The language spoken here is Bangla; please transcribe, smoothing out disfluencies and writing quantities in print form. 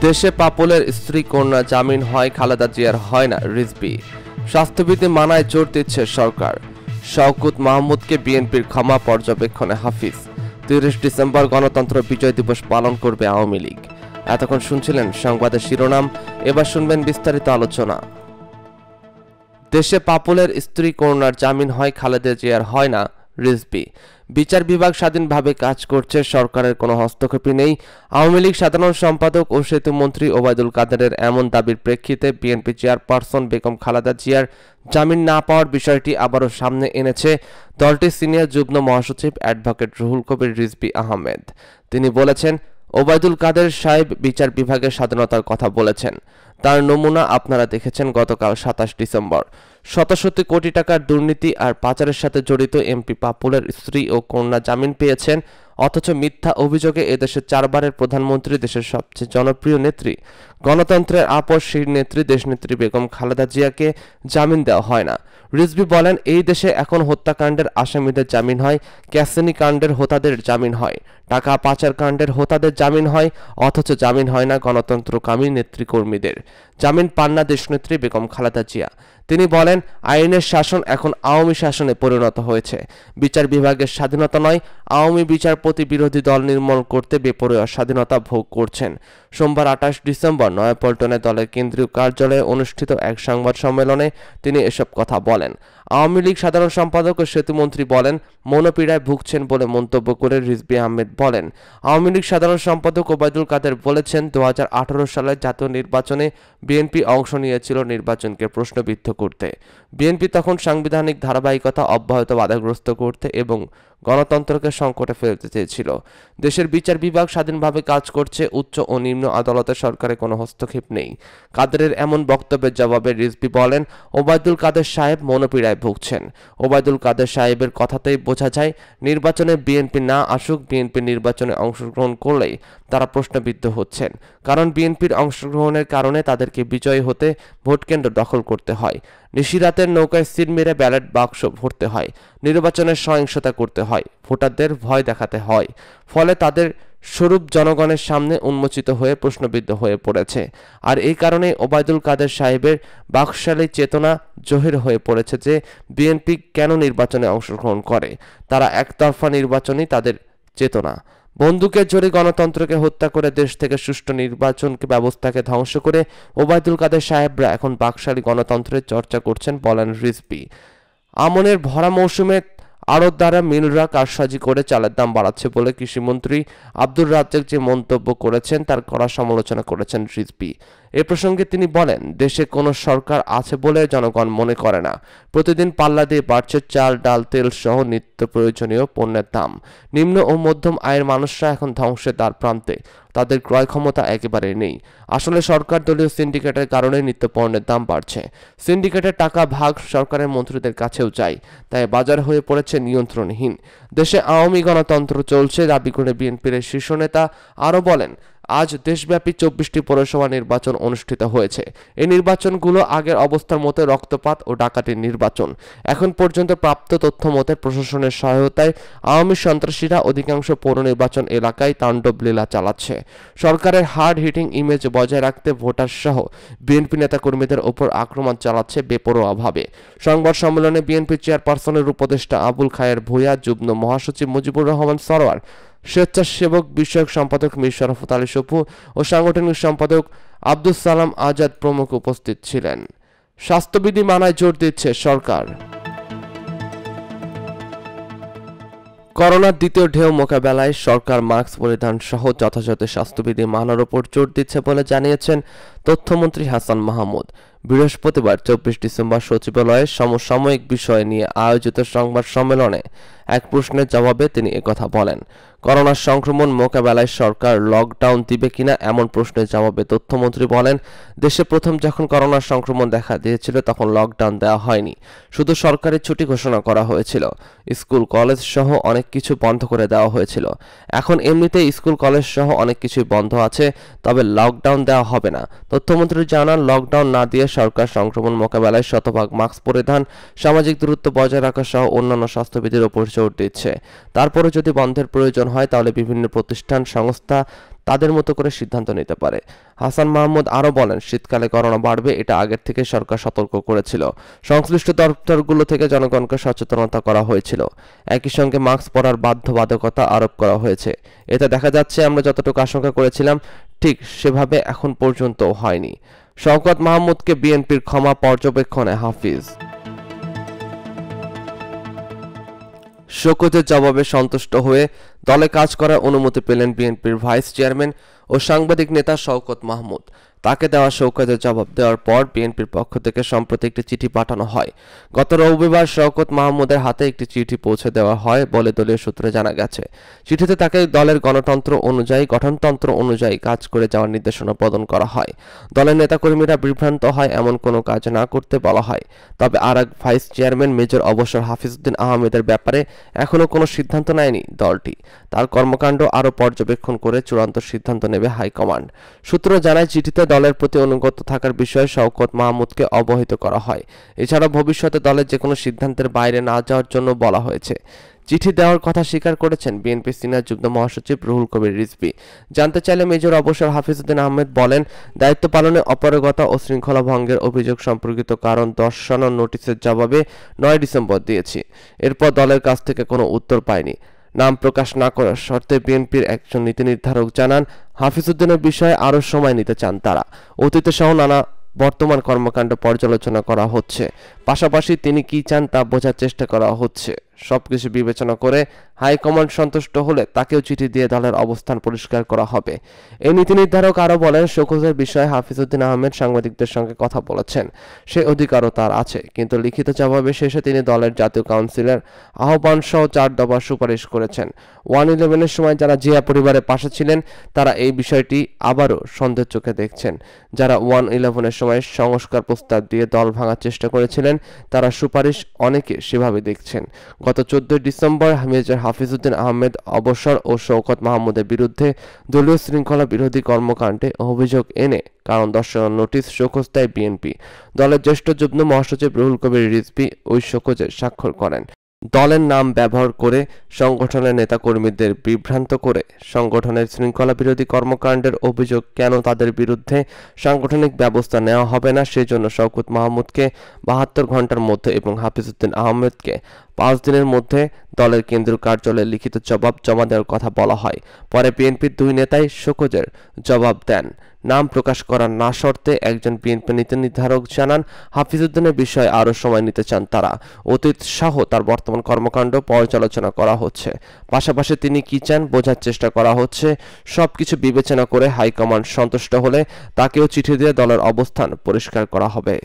দেশে পাপুলের স্ত্রী কন্যা জামিন হয়, খালেদা জিয়ার হয় না রিজভী। স্বাস্থ্যবিধি মানায় জোর দিচ্ছে সরকার। শওকত মাহমুদকে বিএনপির ক্ষমা পর্যবেক্ষণে হাফিজ। ৩০ ডিসেম্বর গণতন্ত্র বিজয় দিবস পালন করবে আওয়ামী লীগ। এতক্ষণ শুনছিলেন সংবাদের শিরোনাম, এবার শুনবেন বিস্তারিত আলোচনা। দেশে পাপুলের স্ত্রী কন্যার জামিন হয়, খালেদা জিয়ার হয় না রিজভী। বিচার বিভাগ স্বাধীনভাবে কাজ করছে, সরকারের কোনো হস্তক্ষেপই নেই। আওয়ামী লীগ সাধারণ সম্পাদক ও সেতুমন্ত্রী ওবায়দুল কাদেরের এমন দাবির প্রেক্ষিতে বিএনপি চেয়ারপারসন বেগম খালেদা জিয়ার জামিন না পাওয়ার বিষয়টি আবারও সামনে এনেছে দলটির সিনিয়র যুগ্ম মহাসচিব অ্যাডভোকেট রুহুল কবির রিজভী আহমেদ। তিনি বলেছেন, ওবায়দুল কাদের সাহেব বিচার বিভাগের স্বাধীনতার কথা বলেছেন। তার নমুনা আপনারা দেখেছেন গতকাল ২৭ ডিসেম্বর। শত শত কোটি টাকার দুর্নীতি আর পাচারের সাথে জড়িত এমপি পাপুলের স্ত্রী ও কন্যা জামিন পেয়েছেন, অথচ মিথ্যা অভিযোগে এদেশের ৪ বারের প্রধানমন্ত্রী, দেশের সবচেয়ে জনপ্রিয় নেত্রী, গণতন্ত্রের আপসহীন নেত্রী দেশনেত্রী বেগম খালেদা জিয়াকে জামিন দেওয়া হয় না। রিজভী বলেন, এই দেশে এখন হত্যাকাণ্ডের আসামিদের জামিন হয়, ক্যাসিনি কাণ্ডের হোতাদের জামিন হয়, টাকা পাচার কাণ্ডের হোতাদের জামিন হয়, অথচ জামিন হয় না গণতন্ত্রকামী নেতৃকর্মীদের। জামিন পান না দেশনেত্রী বেগম খালেদা জিয়া। তিনি বলেন, আইনের শাসন এখন আওয়ামী শাসনে পরিণত হয়েছে। বিচার বিভাগের স্বাধীনতা নয়, আওয়ামী বিচারপতি বিরোধী দল নির্মূল করতে বেপরোয়া স্বাধীনতা ভোগ করছেন। সোমবার ২৮ ডিসেম্বর নয়াপল্টনে দলের কেন্দ্রীয় কার্যালয়ে অনুষ্ঠিত এক সংবাদ সম্মেলনে তিনি এসব কথা বলেন। আওয়ামী লীগ সাধারণ সম্পাদক ও সেতুমন্ত্রী বলেন, মনোপীড়ায় ভুগছেন বলে মন্তব্য করে রিজভী আহমেদ বলেন, আওয়ামী লীগ সাধারণ সম্পাদক ওবায়দুল কাদের বলেছেন, ২০১৮ সালের জাতীয় নির্বাচনে বিএনপি অংশ নিয়েছিল নির্বাচনকে প্রশ্নবিদ্ধ করতে। বিএনপি তখন সাংবিধানিক ধারাবাহিকতা অব্যাহত বাধাগ্রস্ত করতে এবং গণতন্ত্রকে সংকটে ফেলতে চেয়েছিল। দেশের বিচার বিভাগ স্বাধীনভাবে কাজ করছে, উচ্চ ও নিম্ন আদালতে সরকারের কোনো হস্তক্ষেপ নেই। কাদেরের এমন বক্তব্যের জবাবে রিজভী বলেন, ওবায়দুল কাদের সাহেব মনোপীড়ায় ভুগছেন। ওবায়দুল কাদের সাহেবের কথাতেই বোঝা যায়, নির্বাচনে বিএনপি না আসুক, বিএনপি নির্বাচনে অংশগ্রহণ করলেই তারা প্রশ্নবিদ্ধ হচ্ছেন। কারণ বিএনপির অংশগ্রহণের কারণে তাদেরকে বিজয়ী হতে ভোটকেন্দ্র দখল করতে হয়, নিশিরাতের নৌকায় সিল মেরে ব্যালট বাক্স ভরতে হয়, নির্বাচনের সহিংসতা করতে হয়, ভোটারদের ভয় দেখাতে হয়। ফলে তাদের স্বরূপ জনগণের সামনে উন্মোচিত হয়ে প্রশ্নবিদ্ধ হয়ে পড়েছে। আর এই কারণে ওবায়দুল কাদের সাহেবের বাকশালী চেতনা জহির হয়ে পড়েছে যে বিএনপি কেন নির্বাচনে অংশগ্রহণ করে। তারা একতরফা নির্বাচনই তাদের চেতনা। বন্দুকের জোরে গণতন্ত্রকে হত্যা করে দেশ থেকে সুষ্ঠু নির্বাচন ব্যবস্থাকে ধ্বংস করে ওবায়দুল কাদের সাহেবরা এখন বাকশালী গণতন্ত্রের চর্চা করছেন, বলেন রিজভী। আমনের ভরা মৌসুমে আড়ত দ্বারা মিলরা কারসাজি করে চালের দাম বাড়াচ্ছে বলে কৃষিমন্ত্রী আব্দুর রাজ্জাক যে মন্তব্য করেছেন তার কড়া সমালোচনা করেছেন রিজভী। এ প্রসঙ্গে তিনি বলেন, দেশে কোনো সরকার আছে বলে জনগণ মনে করে না। প্রতিদিন পাল্লা দিয়ে বাড়ছে চাল, ডাল, তেল সহ নিত্য প্রয়োজনীয় পণ্যের দাম। নিম্ন ও মধ্যম আয়ের মানুষরা এখন ধ্বংসের দ্বার প্রান্তে, তাদের ক্রয় ক্ষমতা একেবারে নেই। আসলে সরকার দলীয় সিন্ডিকেটের কারণে নিত্য পণ্যের দাম বাড়ছে। সিন্ডিকেটের টাকা ভাগ সরকারের মন্ত্রীদের কাছেও যায়, তাই বাজার হয়ে পড়েছে নিয়ন্ত্রণহীন। দেশে আওয়ামী গণতন্ত্র চলছে দাবি করে বিএনপির শীর্ষ নেতা আরও বলেন, আজ দেশব্যাপী ২৪টি পৌরসভা নির্বাচন অনুষ্ঠিত হয়েছে। এই নির্বাচনগুলো আগের অবস্থার মতো রক্তপাত ও ডাকাতির নির্বাচন। এখন পর্যন্ত প্রাপ্ত তথ্য মতে প্রশাসনের সহায়তায় আওয়ামী সন্ত্রাসীরা অধিকাংশ পৌর নির্বাচন এলাকায় তাণ্ডব লীলা চালাচ্ছে। সরকারের হার্ড হিটিং ইমেজ বজায় রাখতে ভোটার সহ বিএনপি নেতাকর্মীদের ওপর আক্রমণ চালাচ্ছে বেপরোয়াভাবে। সংবাদ সম্মেলনে বিএনপি চেয়ারপারসনের উপদেষ্টা আবুল খায়ের ভূঁইয়া, যুগ্ম মহাসচিব মুজিবুর রহমান সরোয়ার, স্বেচ্ছাসেবক বিষয়ক সম্পাদক মীর শরাফত আলী সপু ও সাংগঠনিক সম্পাদক আব্দুস সালাম আজাদ প্রমুখ উপস্থিত ছিলেন। স্বাস্থ্যবিধি মানায় জোর দিচ্ছে সরকার। করোনার দ্বিতীয় ঢেউ মোকাবেলায় সরকার মাস্ক পরিধান সহ যথাযথ স্বাস্থ্যবিধি মানার ওপর জোর দিচ্ছে বলে জানিয়েছেন তথ্যমন্ত্রী হাসান মাহমুদ। বৃহস্পতিবার ২৪ ডিসেম্বর সচিবালয়ে সমসাময়িক বিষয় নিয়ে আয়োজিত সংবাদ সম্মেলনে এক প্রশ্নের জবাবে তিনি একথা বলেন। করোনার সংক্রমণ মোকাবেলায় সরকার লকডাউন দিবে কিনা এমন প্রশ্নের জবাবে তথ্যমন্ত্রী বলেন, দেশে প্রথম যখন করোনার সংক্রমণ দেখা দিয়েছিল তখন লকডাউন দেওয়া হয়নি, শুধু সরকারি ছুটি ঘোষণা করা হয়েছিল। স্কুল কলেজ সহ অনেক কিছু বন্ধ করে দেওয়া হয়েছিল। এখন এমনিতেই স্কুল কলেজ সহ অনেক কিছুই বন্ধ আছে, তবে লকডাউন দেওয়া হবে না। তথ্যমন্ত্রী জানান, লকডাউন না দিয়ে সরকার সংক্রমণ মোকাবেলায় শতভাগ মাস্ক পরিধান, সামাজিক দূরত্ব বজায় রাখা সহ অন্যান্য স্বাস্থ্যবিধির ওপর জোর দিচ্ছে। তারপরে যদি বন্ধের প্রয়োজন হয় তাহলে বিভিন্ন প্রতিষ্ঠান সংস্থা তাদের মতো করে সিদ্ধান্ত নিতে পারে। হাসান মাহমুদ আরও বলেন, শীতকালে করোনা বাড়বে এটা আগের থেকে সরকার সতর্ক করেছিল। সংশ্লিষ্ট দপ্তরগুলো থেকে জনগণকে সচেতনতা করা হয়েছিল। একই সঙ্গে মাস্ক পরার বাধ্যবাধকতা আরোপ করা হয়েছে। এতে দেখা যাচ্ছে আমরা যতটুকু আশঙ্কা করেছিলাম ঠিক সেভাবে এখন পর্যন্ত হয়নি। শওকত মাহমুদকে বিএনপির ক্ষমা পর্যবেক্ষণে হাফিজ। শওকতের জবাবে সন্তুষ্ট হয়ে দলে কাজ করার অনুমতি পেলেন বিএনপির ভাইস চেয়ারম্যান ও সাংবাদিক নেতা শওকত মাহমুদ। তাকে দেওয়া শওকতের জবাব দেওয়ার পর বিএনপির পক্ষ থেকে সম্প্রতি একটি চিঠি পাঠানো হয়। গত রবিবার শওকত মাহমুদের হাতে একটি চিঠি পৌঁছে দেওয়া হয় বলে দলীয় সূত্রে জানা গেছে। চিঠিতে তাকে দলের গঠনতন্ত্র অনুযায়ী কাজ করে যাওয়ার নির্দেশনা প্রদান করা হয়। দলের নেতাকর্মীরা বিভ্রান্ত হয় এমন কোনো কাজ না করতে বলা হয়। তবে আরেক ভাইস চেয়ারম্যান মেজর অবসর হাফিজউদ্দিন আহমেদের ব্যাপারে এখনও কোনো সিদ্ধান্ত নেয়নি দলটি। তার কর্মকাণ্ড আরও পর্যবেক্ষণ করে চূড়ান্ত সিদ্ধান্ত নেবে হাইকমান্ড। সূত্র জানায়, চিঠিতে দলের প্রতি অনুগত থাকার বিষয়ে শওকত মাহমুদকে অবহিত করা হয়। এছাড়া ভবিষ্যতে দলের যে কোনো সিদ্ধান্তের বাইরে না যাওয়ার জন্য বলা হয়েছে। চিঠি দেওয়ার কথা স্বীকার করেছেন বিএনপি সিনিয়র যুগ্ম মহাসচিব রুহুল কবির রিজভী। জানতে চাইলে মেজর অবসর হাফিজউদ্দিন আহমেদ বলেন, দায়িত্ব পালনে অপারগতা ও শৃঙ্খলা ভঙ্গের অভিযোগ সম্পর্কিত কারণ দর্শানো নোটিশের জবাবে 9 ডিসেম্বর দিয়েছি। এরপর দলের কাছ থেকে কোনো উত্তর পাইনি। নাম প্রকাশ না করার শর্তে বিএনপির একজন নীতি নির্ধারক জানান, হাফিজউদ্দিনের বিষয়ে আরও সময় নিতে চান তারা। অতীতে সহ নানা বর্তমান কর্মকাণ্ড পর্যালোচনা করা হচ্ছে। পাশাপাশি তিনি কি চান তা বোঝার চেষ্টা করা হচ্ছে। সবকিছু বিবেচনা করে হাইকমান্ড সন্তুষ্ট হলে তাকেও চিঠি দিয়ে দলের অবস্থান পরিষ্কার করা হবে। এই নীতি নির্ধারক আরও বলেন, শওকতের বিষয়ে হাফিজউদ্দিন আহমেদ সাংবাদিকদের সঙ্গে কথা বলেছেন। সে অধিকারও তার আছে, কিন্তু লিখিত জবাবে শেষে তিনি দলের জাতীয় কাউন্সিলের আহ্বান সহ 4 দফা সুপারিশ করেছেন। 1-11-এর সময় যারা জিয়া পরিবারের পাশে ছিলেন তারা এই বিষয়টি আবারও সন্দেহের চোখে দেখছেন। যারা 1-11-এর সময় সংস্কার প্রস্তাব দিয়ে দল ভাঙার চেষ্টা করেছিলেন তারা সুপারিশ অনেকে সেভাবে দেখছেন। গত 14 ডিসেম্বর মেজর হাফিজউদ্দিন আহমেদ অবসর ও শওকত মাহমুদের বিরুদ্ধে দলীয় শৃঙ্খলা বিরোধী কর্মকাণ্ডে অভিযোগ এনে কারণ দর্শানোর নোটিশ শোকজ দেয় বিএনপি। দলের জ্যেষ্ঠ যুগ্ম মহাসচিব রুহুল কবির রিজভী ওই শোকজে স্বাক্ষর করেন। দলের নাম ব্যবহার করে সংগঠনের নেতাকর্মীদের বিভ্রান্ত করে সংগঠনের শৃঙ্খলা বিরোধী কর্মকাণ্ডের অভিযোগ কেন তাদের বিরুদ্ধে সাংগঠনিক ব্যবস্থা নেওয়া হবে না সেজন্য শওকত মাহমুদকে 72 ঘন্টার মধ্যে এবং হাফিজউদ্দিন আহমেদকে 5 দিনের মধ্যে দলের কেন্দ্রীয় কার্যালয়ে লিখিত জবাব জমা দেওয়ার কথা বলা হয়। পরে বিএনপির 2 নেতাই শোকজের জবাব দেন। নাম প্রকাশ করার না শর্তে একজন বিএনপি নীতি নির্ধারক জানান, হাফিজউদ্দিনের বিষয়ে আরও সময় নিতে চান তারা। অতীত সহ তার বর্তমান কর্মকাণ্ড পর্যালোচনা করা হচ্ছে। পাশাপাশি তিনি কি চান বোঝার চেষ্টা করা হচ্ছে। সবকিছু বিবেচনা করে হাইকমান্ড সন্তুষ্ট হলে তাকেও চিঠি দিয়ে দলের অবস্থান পরিষ্কার করা হবে।